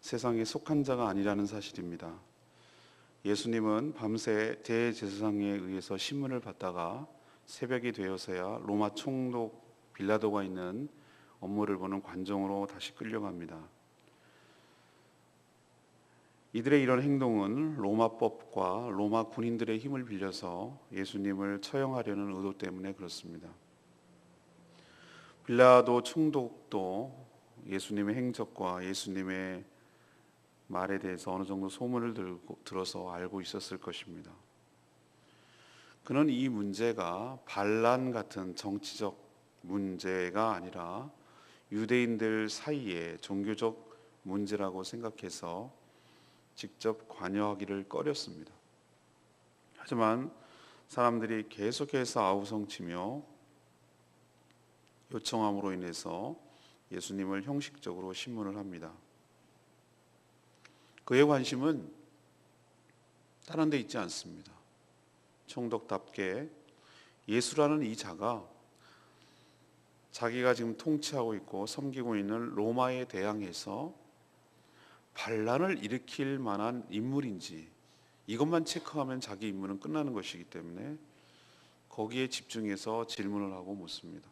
세상에 속한 자가 아니라는 사실입니다. 예수님은 밤새 대제사장에 의해서 신문을 받다가 새벽이 되어서야 로마 총독 빌라도가 있는 업무를 보는 관정으로 다시 끌려갑니다. 이들의 이런 행동은 로마법과 로마 군인들의 힘을 빌려서 예수님을 처형하려는 의도 때문에 그렇습니다. 빌라도 총독도 예수님의 행적과 예수님의 말에 대해서 어느 정도 소문을 들어서 알고 있었을 것입니다. 그는 이 문제가 반란 같은 정치적 문제가 아니라 유대인들 사이의 종교적 문제라고 생각해서 직접 관여하기를 꺼렸습니다. 하지만 사람들이 계속해서 아우성치며 요청함으로 인해서 예수님을 형식적으로 신문을 합니다. 그의 관심은 다른 데 있지 않습니다. 총독답게 예수라는 이 자가 자기가 지금 통치하고 있고 섬기고 있는 로마에 대항해서 반란을 일으킬 만한 인물인지 이것만 체크하면 자기 임무는 끝나는 것이기 때문에 거기에 집중해서 질문을 하고 묻습니다.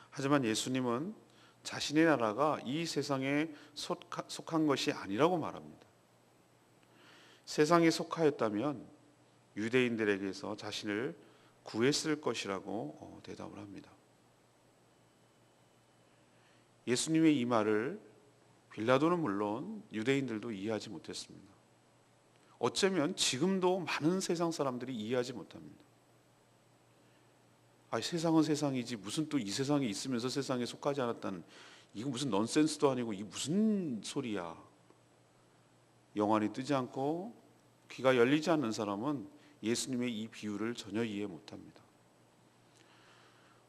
하지만 예수님은 자신의 나라가 이 세상에 속한 것이 아니라고 말합니다. 세상에 속하였다면 유대인들에게서 자신을 구했을 것이라고 대답을 합니다. 예수님의 이 말을 빌라도는 물론 유대인들도 이해하지 못했습니다. 어쩌면 지금도 많은 세상 사람들이 이해하지 못합니다. 세상은 세상이지 무슨 또 이 세상에 있으면서 세상에 속하지 않았다는 이거 무슨 넌센스도 아니고 이게 무슨 소리야. 영안이 뜨지 않고 귀가 열리지 않는 사람은 예수님의 이 비유를 전혀 이해 못합니다.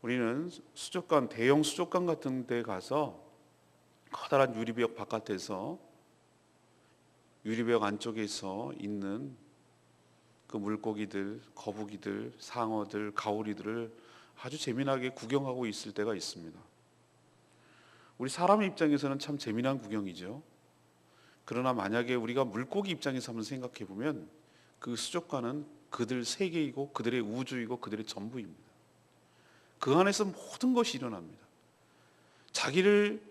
우리는 수족관, 대형 수족관 같은 데 가서 커다란 유리벽 바깥에서 유리벽 안쪽에서 있는 그 물고기들, 거북이들, 상어들, 가오리들을 아주 재미나게 구경하고 있을 때가 있습니다. 우리 사람의 입장에서는 참 재미난 구경이죠. 그러나 만약에 우리가 물고기 입장에서 한번 생각해 보면 그 수족관은 그들 세계이고 그들의 우주이고 그들의 전부입니다. 그 안에서 모든 것이 일어납니다. 자기를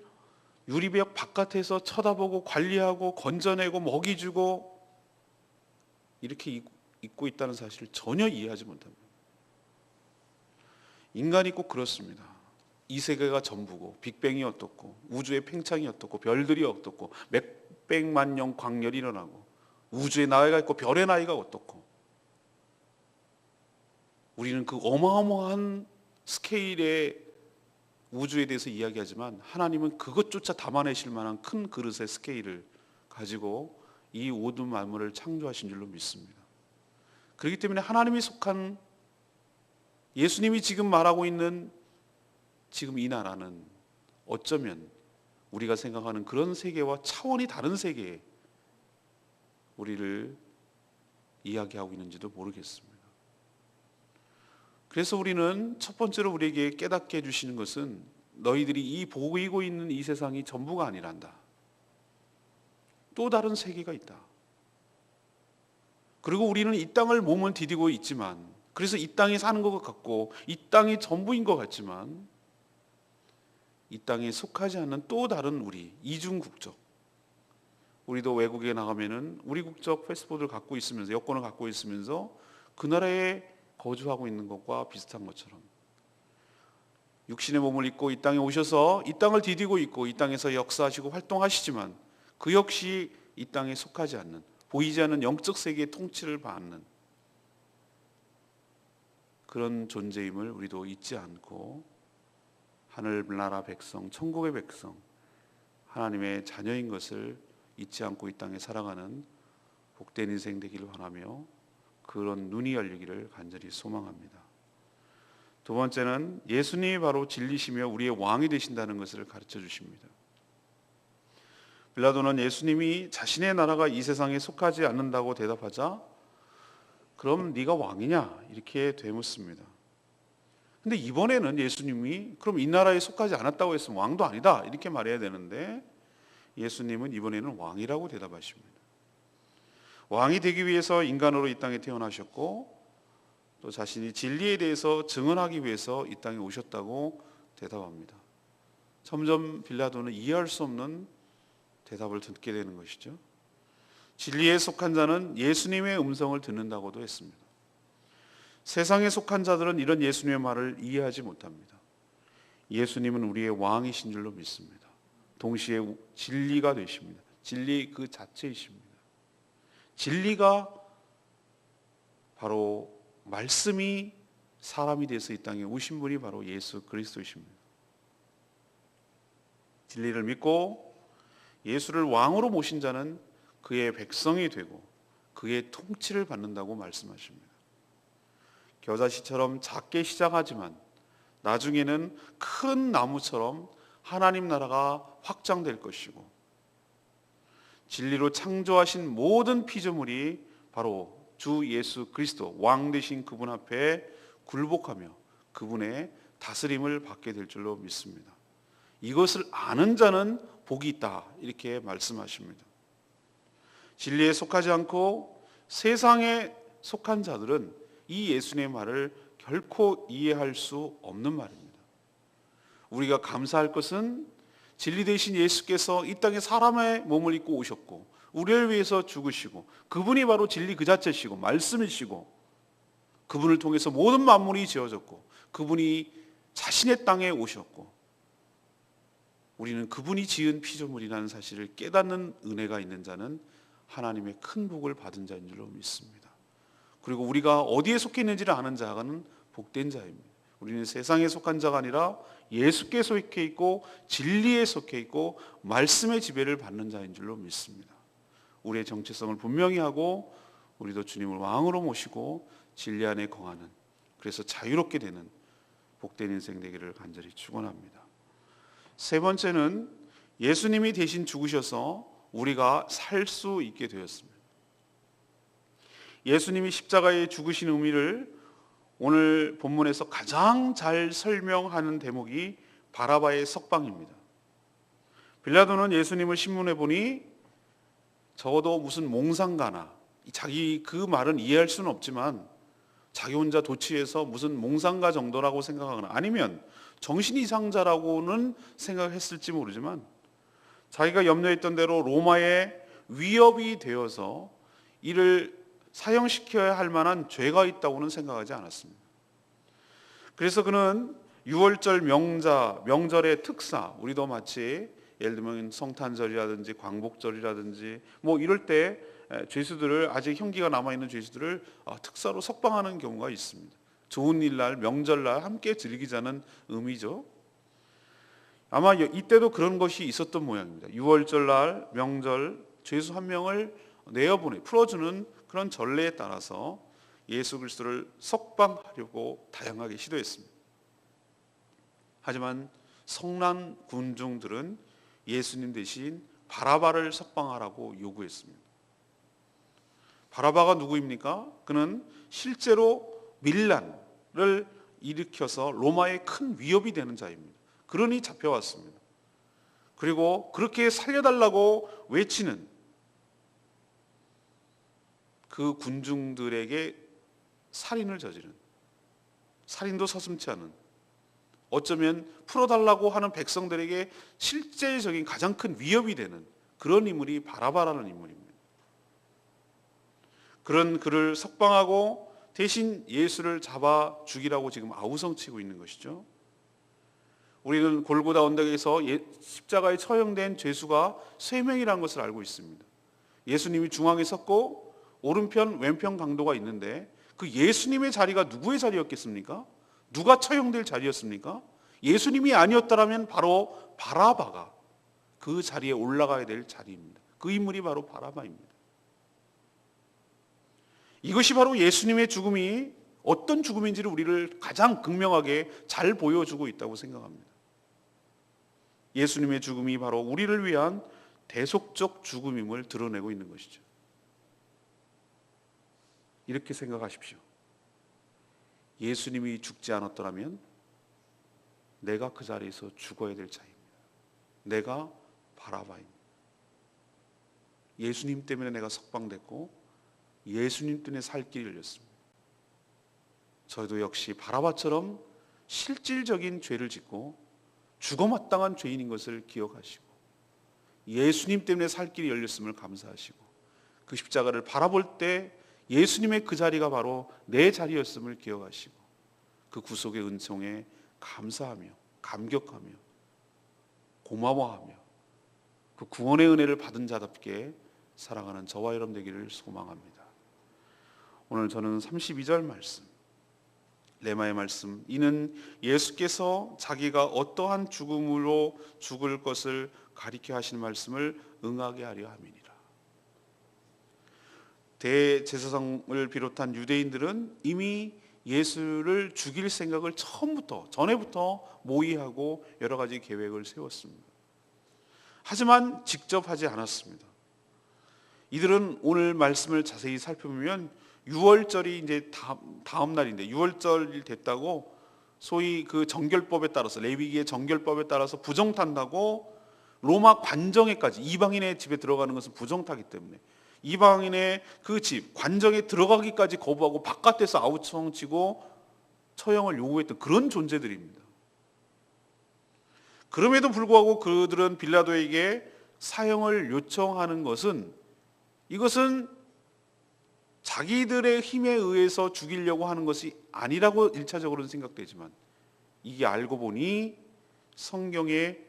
유리벽 바깥에서 쳐다보고 관리하고 건져내고 먹이 주고 이렇게 있고 있다는 사실을 전혀 이해하지 못합니다. 인간이 꼭 그렇습니다. 이 세계가 전부고 빅뱅이 어떻고 우주의 팽창이 어떻고 별들이 어떻고 몇백만 년 광열이 일어나고 우주의 나이가 있고 별의 나이가 어떻고 우리는 그 어마어마한 스케일의 우주에 대해서 이야기하지만 하나님은 그것조차 담아내실 만한 큰 그릇의 스케일을 가지고 이 모든 만물을 창조하신 줄로 믿습니다. 그렇기 때문에 하나님이 속한 예수님이 지금 말하고 있는 지금 이 나라는 어쩌면 우리가 생각하는 그런 세계와 차원이 다른 세계에 우리를 이야기하고 있는지도 모르겠습니다. 그래서 우리는 첫 번째로 우리에게 깨닫게 해주시는 것은 너희들이 이 보이고 있는 이 세상이 전부가 아니란다. 또 다른 세계가 있다. 그리고 우리는 이 땅을 몸을 디디고 있지만 그래서 이 땅에 사는 것 같고 이 땅이 전부인 것 같지만 이 땅에 속하지 않는 또 다른 우리 이중 국적, 우리도 외국에 나가면은 우리 국적 패스포드를 갖고 있으면서 여권을 갖고 있으면서 그 나라에 거주하고 있는 것과 비슷한 것처럼 육신의 몸을 입고 이 땅에 오셔서 이 땅을 디디고 있고 이 땅에서 역사하시고 활동하시지만 그 역시 이 땅에 속하지 않는 보이지 않는 영적 세계의 통치를 받는 그런 존재임을 우리도 잊지 않고 하늘나라 백성, 천국의 백성, 하나님의 자녀인 것을 잊지 않고 이 땅에 살아가는 복된 인생 되기를 바라며 그런 눈이 열리기를 간절히 소망합니다. 두 번째는 예수님이 바로 진리시며 우리의 왕이 되신다는 것을 가르쳐 주십니다. 빌라도는 예수님이 자신의 나라가 이 세상에 속하지 않는다고 대답하자 그럼 네가 왕이냐? 이렇게 되묻습니다. 근데 이번에는 예수님이 그럼 이 나라에 속하지 않았다고 했으면 왕도 아니다 이렇게 말해야 되는데 예수님은 이번에는 왕이라고 대답하십니다. 왕이 되기 위해서 인간으로 이 땅에 태어나셨고 또 자신이 진리에 대해서 증언하기 위해서 이 땅에 오셨다고 대답합니다. 점점 빌라도는 이해할 수 없는 대답을 듣게 되는 것이죠. 진리에 속한 자는 예수님의 음성을 듣는다고도 했습니다. 세상에 속한 자들은 이런 예수님의 말을 이해하지 못합니다. 예수님은 우리의 왕이신 줄로 믿습니다. 동시에 진리가 되십니다. 진리 그 자체이십니다. 진리가 바로 말씀이 사람이 돼서 이 땅에 오신 분이 바로 예수 그리스도이십니다. 진리를 믿고 예수를 왕으로 모신 자는 그의 백성이 되고 그의 통치를 받는다고 말씀하십니다. 겨자씨처럼 작게 시작하지만 나중에는 큰 나무처럼 하나님 나라가 확장될 것이고 진리로 창조하신 모든 피조물이 바로 주 예수 그리스도 왕 되신 그분 앞에 굴복하며 그분의 다스림을 받게 될 줄로 믿습니다. 이것을 아는 자는 복이 있다 이렇게 말씀하십니다. 진리에 속하지 않고 세상에 속한 자들은 이 예수님의 말을 결코 이해할 수 없는 말입니다. 우리가 감사할 것은 진리 되신 예수께서 이 땅에 사람의 몸을 입고 오셨고 우리를 위해서 죽으시고 그분이 바로 진리 그 자체시고 말씀이시고 그분을 통해서 모든 만물이 지어졌고 그분이 자신의 땅에 오셨고 우리는 그분이 지은 피조물이라는 사실을 깨닫는 은혜가 있는 자는 하나님의 큰 복을 받은 자인 줄로 믿습니다. 그리고 우리가 어디에 속해 있는지를 아는 자는 복된 자입니다. 우리는 세상에 속한 자가 아니라 예수께 속해 있고 진리에 속해 있고 말씀의 지배를 받는 자인 줄로 믿습니다. 우리의 정체성을 분명히 하고 우리도 주님을 왕으로 모시고 진리 안에 거하는 그래서 자유롭게 되는 복된 인생 되기를 간절히 축원합니다. 세 번째는 예수님이 대신 죽으셔서 우리가 살 수 있게 되었습니다. 예수님이 십자가에 죽으신 의미를 오늘 본문에서 가장 잘 설명하는 대목이 바라바의 석방입니다. 빌라도는 예수님을 신문해 보니 적어도 무슨 몽상가나 자기 그 말은 이해할 수는 없지만 자기 혼자 도취해서 무슨 몽상가 정도라고 생각하거나 아니면 정신 이상자라고는 생각했을지 모르지만 자기가 염려했던 대로 로마의 위협이 되어서 이를 사형시켜야 할 만한 죄가 있다고는 생각하지 않았습니다. 그래서 그는 유월절 명절의 특사, 우리도 마치 예를 들면 성탄절이라든지 광복절이라든지 뭐 이럴 때 죄수들을 아직 형기가 남아있는 죄수들을 특사로 석방하는 경우가 있습니다. 좋은 일날 명절날 함께 즐기자는 의미죠. 아마 이때도 그런 것이 있었던 모양입니다. 유월절날 명절 죄수 한 명을 풀어주는 그런 전례에 따라서 예수 그리스도를 석방하려고 다양하게 시도했습니다. 하지만 성난 군중들은 예수님 대신 바라바를 석방하라고 요구했습니다. 바라바가 누구입니까? 그는 실제로 밀란을 일으켜서 로마의 큰 위협이 되는 자입니다. 그러니 잡혀왔습니다. 그리고 그렇게 살려달라고 외치는 그 군중들에게 살인을 저지른, 살인도 서슴지 않은, 어쩌면 풀어달라고 하는 백성들에게 실제적인 가장 큰 위협이 되는 그런 인물이 바라바라는 인물입니다. 그런 그를 석방하고 대신 예수를 잡아 죽이라고 지금 아우성치고 있는 것이죠. 우리는 골고다 언덕에서 십자가에 처형된 죄수가 3명이라는 것을 알고 있습니다. 예수님이 중앙에 섰고 오른편 왼편 강도가 있는데 그 예수님의 자리가 누구의 자리였겠습니까? 누가 처형될 자리였습니까? 예수님이 아니었다면 바로 바라바가 그 자리에 올라가야 될 자리입니다. 그 인물이 바로 바라바입니다. 이것이 바로 예수님의 죽음이 어떤 죽음인지를 우리를 가장 극명하게 잘 보여주고 있다고 생각합니다. 예수님의 죽음이 바로 우리를 위한 대속적 죽음임을 드러내고 있는 것이죠. 이렇게 생각하십시오. 예수님이 죽지 않았더라면 내가 그 자리에서 죽어야 될 자입니다. 내가 바라바입니다. 예수님 때문에 내가 석방됐고 예수님 때문에 살 길이 열렸습니다. 저희도 역시 바라바처럼 실질적인 죄를 짓고 죽어마땅한 죄인인 것을 기억하시고 예수님 때문에 살 길이 열렸음을 감사하시고 그 십자가를 바라볼 때 예수님의 그 자리가 바로 내 자리였음을 기억하시고 그 구속의 은총에 감사하며 감격하며 고마워하며 그 구원의 은혜를 받은 자답게 살아가는 저와 여러분 되기를 소망합니다. 오늘 저는 32절 말씀, 레마의 말씀, 이는 예수께서 자기가 어떠한 죽음으로 죽을 것을 가리켜 하시는 말씀을 응하게 하려 함이니라. 대제사장을 비롯한 유대인들은 이미 예수를 죽일 생각을 전에부터 모의하고 여러 가지 계획을 세웠습니다. 하지만 직접 하지 않았습니다. 이들은 오늘 말씀을 자세히 살펴보면 유월절이 이제 다음 날인데 유월절이 됐다고 소위 그 정결법에 따라서 레위기의 정결법에 따라서 부정탄다고 로마 관정에까지 이방인의 집에 들어가는 것은 부정타기 때문에 이방인의 그 집 관정에 들어가기까지 거부하고 바깥에서 아우성치고 처형을 요구했던 그런 존재들입니다. 그럼에도 불구하고 그들은 빌라도에게 사형을 요청하는 것은 이것은 자기들의 힘에 의해서 죽이려고 하는 것이 아니라고 1차적으로는 생각되지만 이게 알고 보니 성경의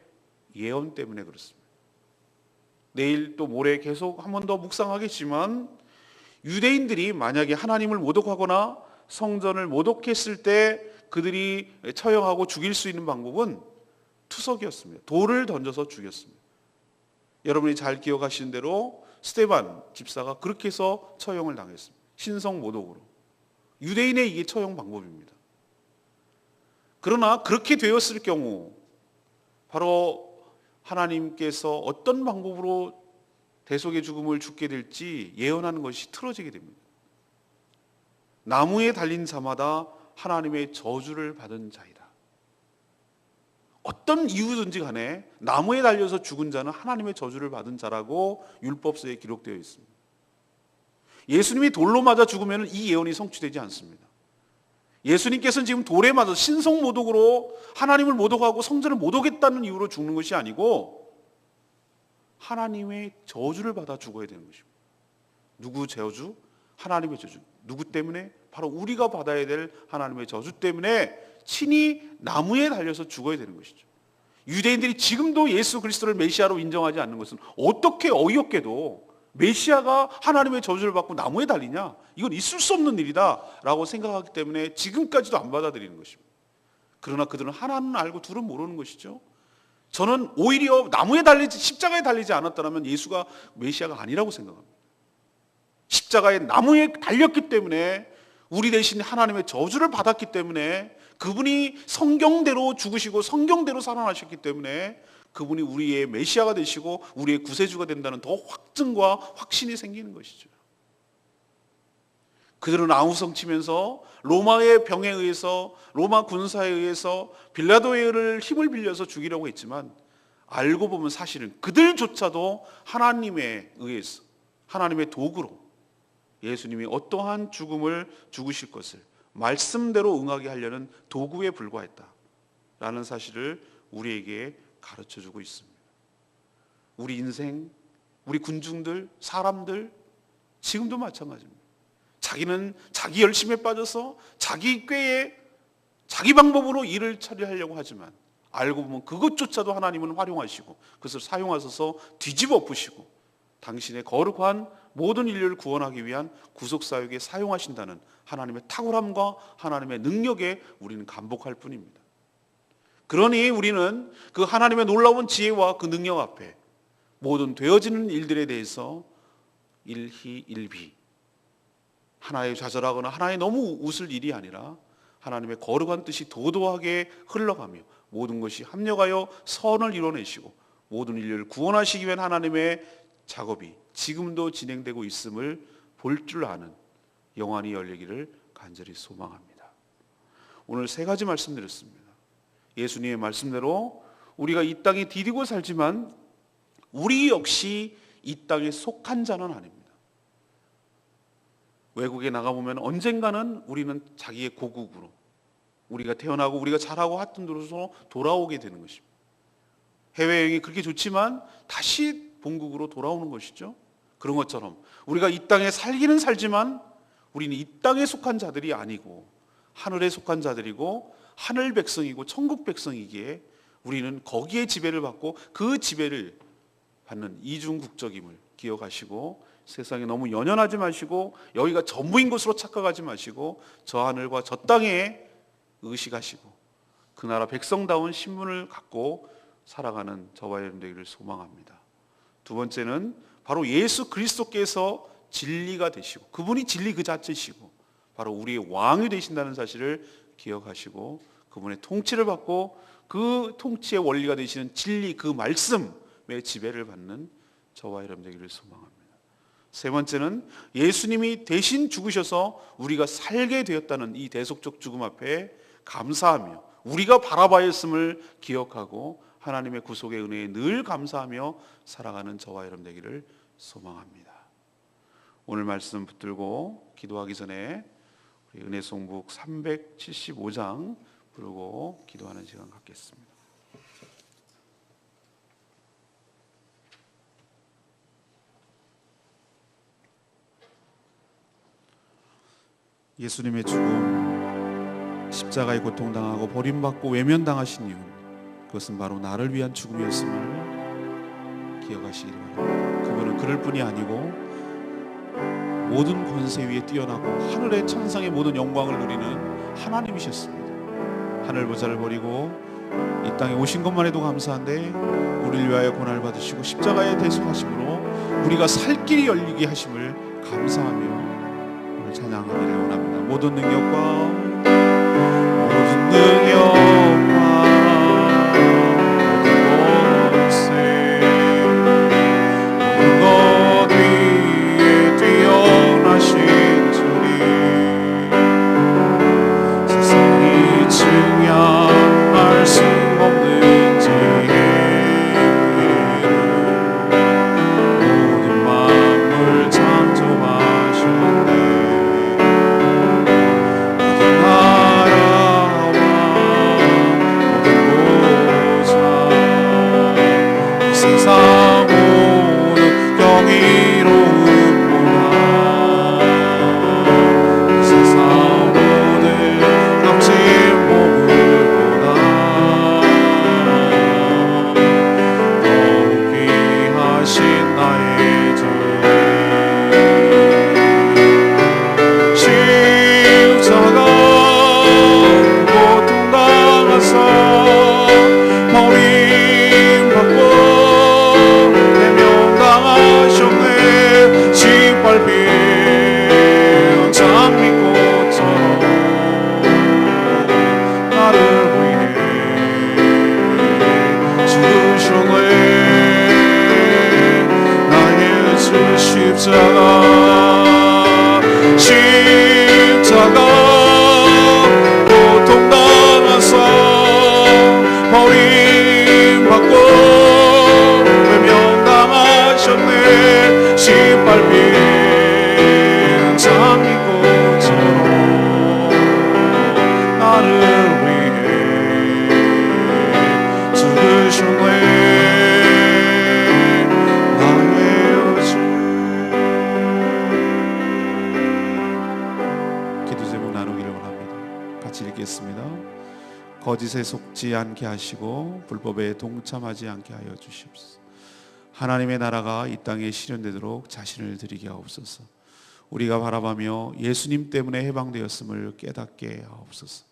예언 때문에 그렇습니다. 내일 또 모레 계속 한 번 더 묵상하겠지만 유대인들이 만약에 하나님을 모독하거나 성전을 모독했을 때 그들이 처형하고 죽일 수 있는 방법은 투석이었습니다. 돌을 던져서 죽였습니다. 여러분이 잘 기억하시는 대로 스데반 집사가 그렇게 해서 처형을 당했습니다. 신성 모독으로. 유대인의 이게 처형 방법입니다. 그러나 그렇게 되었을 경우 바로 하나님께서 어떤 방법으로 대속의 죽음을 죽게 될지 예언하는 것이 틀어지게 됩니다. 나무에 달린 자마다 하나님의 저주를 받은 자이다. 어떤 이유든지 간에 나무에 달려서 죽은 자는 하나님의 저주를 받은 자라고 율법서에 기록되어 있습니다. 예수님이 돌로 맞아 죽으면 이 예언이 성취되지 않습니다. 예수님께서는 지금 돌에 맞아 신성모독으로 하나님을 모독하고 성전을 모독했다는 이유로 죽는 것이 아니고 하나님의 저주를 받아 죽어야 되는 것입니다. 누구 저주? 하나님의 저주. 누구 때문에? 바로 우리가 받아야 될 하나님의 저주 때문에 친히 나무에 달려서 죽어야 되는 것이죠. 유대인들이 지금도 예수 그리스도를 메시아로 인정하지 않는 것은 어떻게 어이없게도 메시아가 하나님의 저주를 받고 나무에 달리냐? 이건 있을 수 없는 일이다 라고 생각하기 때문에 지금까지도 안 받아들이는 것입니다. 그러나 그들은 하나는 알고 둘은 모르는 것이죠. 저는 오히려 나무에 달리지 십자가에 달리지 않았다면 예수가 메시아가 아니라고 생각합니다. 십자가에 나무에 달렸기 때문에 우리 대신 하나님의 저주를 받았기 때문에 그분이 성경대로 죽으시고 성경대로 살아나셨기 때문에 그분이 우리의 메시아가 되시고 우리의 구세주가 된다는 더 확증과 확신이 생기는 것이죠. 그들은 아우성치면서 로마의 병에 의해서 로마 군사에 의해서 빌라도를 힘을 빌려서 죽이려고 했지만 알고 보면 사실은 그들조차도 하나님에 의해서 하나님의 도구로 예수님이 어떠한 죽음을 죽으실 것을 말씀대로 응하게 하려는 도구에 불과했다라는 사실을 우리에게 가르쳐주고 있습니다. 우리 인생, 우리 군중들, 사람들 지금도 마찬가지입니다. 자기는 자기 열심에 빠져서 자기 꾀에 자기 방법으로 일을 처리하려고 하지만 알고 보면 그것조차도 하나님은 활용하시고 그것을 사용하셔서 뒤집어 엎으시고 당신의 거룩한 모든 인류를 구원하기 위한 구속사역에 사용하신다는 하나님의 탁월함과 하나님의 능력에 우리는 감복할 뿐입니다. 그러니 우리는 그 하나님의 놀라운 지혜와 그 능력 앞에 모든 되어지는 일들에 대해서 일희일비 하나에 좌절하거나 하나에 너무 웃을 일이 아니라 하나님의 거룩한 뜻이 도도하게 흘러가며 모든 것이 합력하여 선을 이뤄내시고 모든 인류를 구원하시기 위한 하나님의 작업이 지금도 진행되고 있음을 볼 줄 아는 영안이 열리기를 간절히 소망합니다. 오늘 세 가지 말씀드렸습니다. 예수님의 말씀대로 우리가 이 땅에 디디고 살지만 우리 역시 이 땅에 속한 자는 아닙니다. 외국에 나가보면 언젠가는 우리는 자기의 고국으로, 우리가 태어나고 우리가 자라고 했던 데로 돌아오게 되는 것입니다. 해외여행이 그렇게 좋지만 다시 본국으로 돌아오는 것이죠. 그런 것처럼 우리가 이 땅에 살기는 살지만 우리는 이 땅에 속한 자들이 아니고 하늘에 속한 자들이고 하늘 백성이고 천국 백성이기에 우리는 거기에 지배를 받고 그 지배를 받는 이중국적임을 기억하시고 세상에 너무 연연하지 마시고 여기가 전부인 것으로 착각하지 마시고 저 하늘과 저 땅에 의식하시고 그 나라 백성다운 신분을 갖고 살아가는 저와 여러분 되기를 소망합니다. 두 번째는 바로 예수 그리스도께서 진리가 되시고 그분이 진리 그 자체시고 바로 우리의 왕이 되신다는 사실을 기억하시고 그분의 통치를 받고 그 통치의 원리가 되시는 진리 그 말씀의 지배를 받는 저와 여러분 되기를 소망합니다. 세 번째는 예수님이 대신 죽으셔서 우리가 살게 되었다는 이 대속적 죽음 앞에 감사하며 우리가 바라바였음을 기억하고 하나님의 구속의 은혜에 늘 감사하며 살아가는 저와 여러분 되기를 소망합니다. 오늘 말씀 붙들고 기도하기 전에 우리 은혜송북 375장 부르고 기도하는 시간 갖겠습니다. 예수님의 죽음, 십자가의 고통당하고 버림받고 외면당하신 이유, 그것은 바로 나를 위한 죽음이었음을 기억하시기 바랍니다. 그분은 그럴 뿐이 아니고 모든 권세 위에 뛰어나고 하늘의 천상의 모든 영광을 누리는 하나님이셨습니다. 하늘 보좌를 버리고 이 땅에 오신 것만 해도 감사한데 우리를 위하여 고난을 받으시고 십자가에 대속하심으로 우리가 살 길이 열리게 하심을 감사하며 오늘 찬양하기를 원합니다. 모든 능력과 거짓에 속지 않게 하시고 불법에 동참하지 않게 하여 주시옵소서. 하나님의 나라가 이 땅에 실현되도록 자신을 드리게 하옵소서. 우리가 바라보며 예수님 때문에 해방되었음을 깨닫게 하옵소서.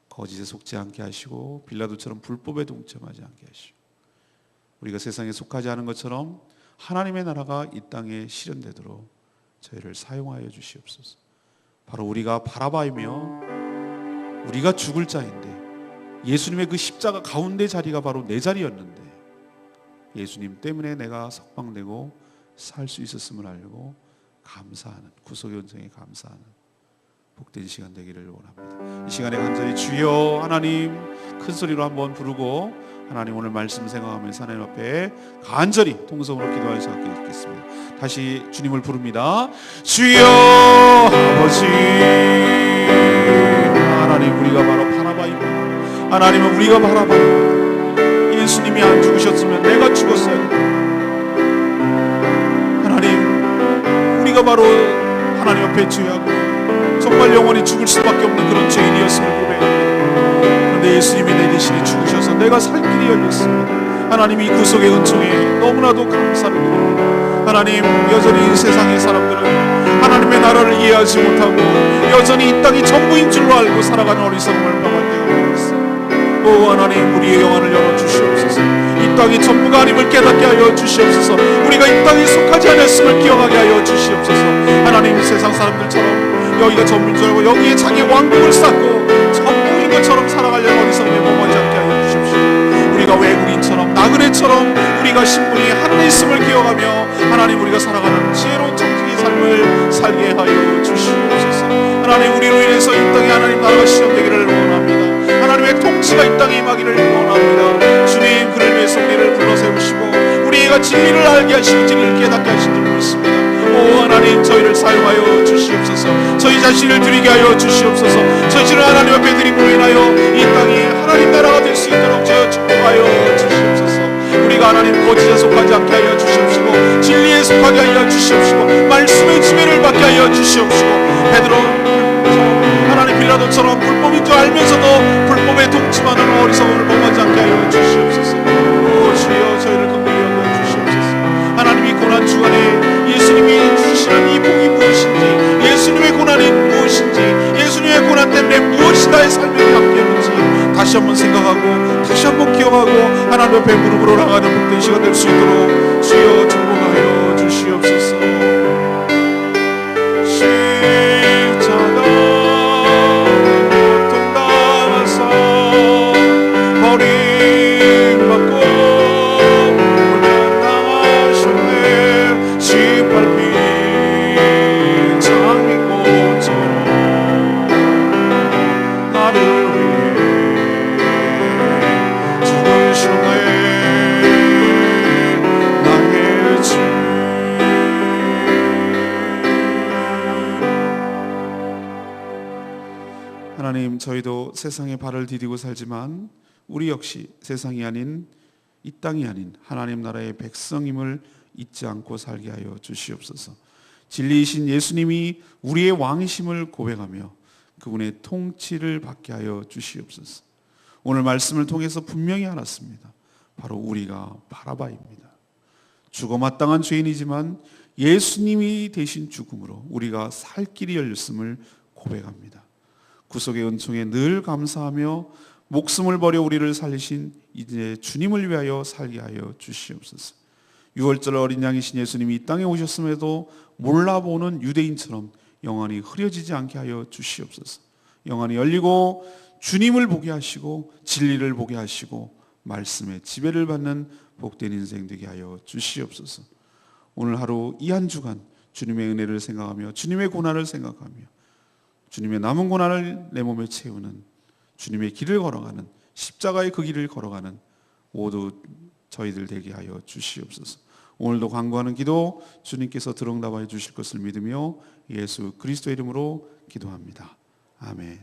거짓에 속지 않게 하시고 빌라도처럼 불법에 동참하지 않게 하시고 우리가 세상에 속하지 않은 것처럼 하나님의 나라가 이 땅에 실현되도록 저희를 사용하여 주시옵소서. 바로 우리가 바라바이며 우리가 죽을 자인데 예수님의 그 십자가 가운데 자리가 바로 내 자리였는데 예수님 때문에 내가 석방되고 살 수 있었음을 알고 감사하는 구속의 은총에 감사하는 복된 시간 되기를 원합니다. 이 시간에 간절히 주여 하나님 큰 소리로 한번 부르고 하나님 오늘 말씀 생각하면서 하나님 앞에 간절히 통성으로 기도할 수 있겠습니다. 다시 주님을 부릅니다. 주여 아버지, 하나님 우리가 바로 바라바입니다. 하나님은 우리가 바라바입니다. 예수님이 안 죽으셨으면 내가 죽었어요. 하나님 우리가 바로 하나님 앞에 죄하고 정말 영원히 죽을 수밖에 없는 그런 죄인이었음을 고백합니다. 그런데 예수님이 내 대신에 죽으셔서 내가 살 길이 열렸습니다. 하나님 이 구속의 은총에 너무나도 감사를 드립니다. 하나님 여전히 세상의 사람들은 하나님의 나라를 이해하지 못하고 여전히 이 땅이 전부인 줄로 알고 살아가는 어리석음을 범할 때가 되었습니다. 오 하나님 우리의 영안을 열어주시옵소서. 이 땅이 전부가 아님을 깨닫게 하여 주시옵소서. 우리가 이 땅에 속하지 않았음을 기억하게 하여 주시옵소서. 하나님 세상 사람들처럼 여기가 전부인 줄 알고 여기에 자기 왕국을 쌓고 전부인 것처럼 살아가려는 어리석음에 머물지 않게 하여 주십시오. 우리가 외국인처럼 나그네처럼 우리가 신분이 하늘에 있음을 기억하며 하나님 우리가 살아가는 지혜로운 정직의 삶을 살게 하여 주시옵소서. 하나님 우리로 인해서 이 땅에 하나님 나라가 시험되기를 원합니다. 하나님의 통치가 이 땅에 임하기를 원합니다. 주님 그를 위해서 우리를 불러세우시고 우리가 진리를 알게 하시고 진리를 깨닫게 하신 줄 믿습니다. 오 하나님 저희를 사용하여 주시옵소서. 저희 자신을 드리게 하여 주시옵소서. 저희를 하나님 앞에 드림으로 인하여 이 땅이 하나님 나라가 될 수 있도록 저희 축복하여 주시옵소서. 우리가 하나님 거짓에 속하지 않게 하여 주시옵시고 진리에 속하게 하여 주시옵시고 말씀의 지배를 받게 하여 주시옵시고 베드로 하나님 빌라도처럼 불법인 줄 알면서도 불법의 통치만으로 어리석음을 범하지 않게 하여 주시옵소서. 오 주여 저희를 긍휼히 여겨 주시옵소서. 하나님 이 고난 주간에 예수님이 주시는 이 복이 무엇인지 예수님의 고난이 무엇인지 예수님의 고난 때문에 무엇이 나의 삶에 바뀌었는지 다시 한번 생각하고 다시 한번 기억하고 하나님 앞에 무릎으로 나가는 복된 시간 될 수 있도록 주여 축복하여 주시옵소서. 십자가 등단하사 버림받고 훈련당하셨네. 짓밟힌 장미꽃처럼 나를 위해 죽으셨네. 나의 주 하나님 저희도 세상에 발을 디디고 살지만 우리 역시 세상이 아닌 이 땅이 아닌 하나님 나라의 백성임을 잊지 않고 살게 하여 주시옵소서. 진리이신 예수님이 우리의 왕이심을 고백하며 그분의 통치를 받게 하여 주시옵소서. 오늘 말씀을 통해서 분명히 알았습니다. 바로 우리가 바라바입니다. 죽어 마땅한 죄인이지만 예수님이 대신 죽음으로 우리가 살 길이 열렸음을 고백합니다. 구속의 은총에 늘 감사하며 목숨을 버려 우리를 살리신 이제 주님을 위하여 살게 하여 주시옵소서. 6월절 어린 양이신 예수님이 이 땅에 오셨음에도 몰라보는 유대인처럼 영안이 흐려지지 않게 하여 주시옵소서. 영안이 열리고 주님을 보게 하시고 진리를 보게 하시고 말씀의 지배를 받는 복된 인생 되게 하여 주시옵소서. 오늘 하루 이 한 주간 주님의 은혜를 생각하며 주님의 고난을 생각하며 주님의 남은 고난을 내 몸에 채우는 주님의 길을 걸어가는 십자가의 그 길을 걸어가는 모두 저희들 되게 하여 주시옵소서. 오늘도 간구하는 기도 주님께서 들응답하여 주실 것을 믿으며 예수 그리스도의 이름으로 기도합니다. 아멘.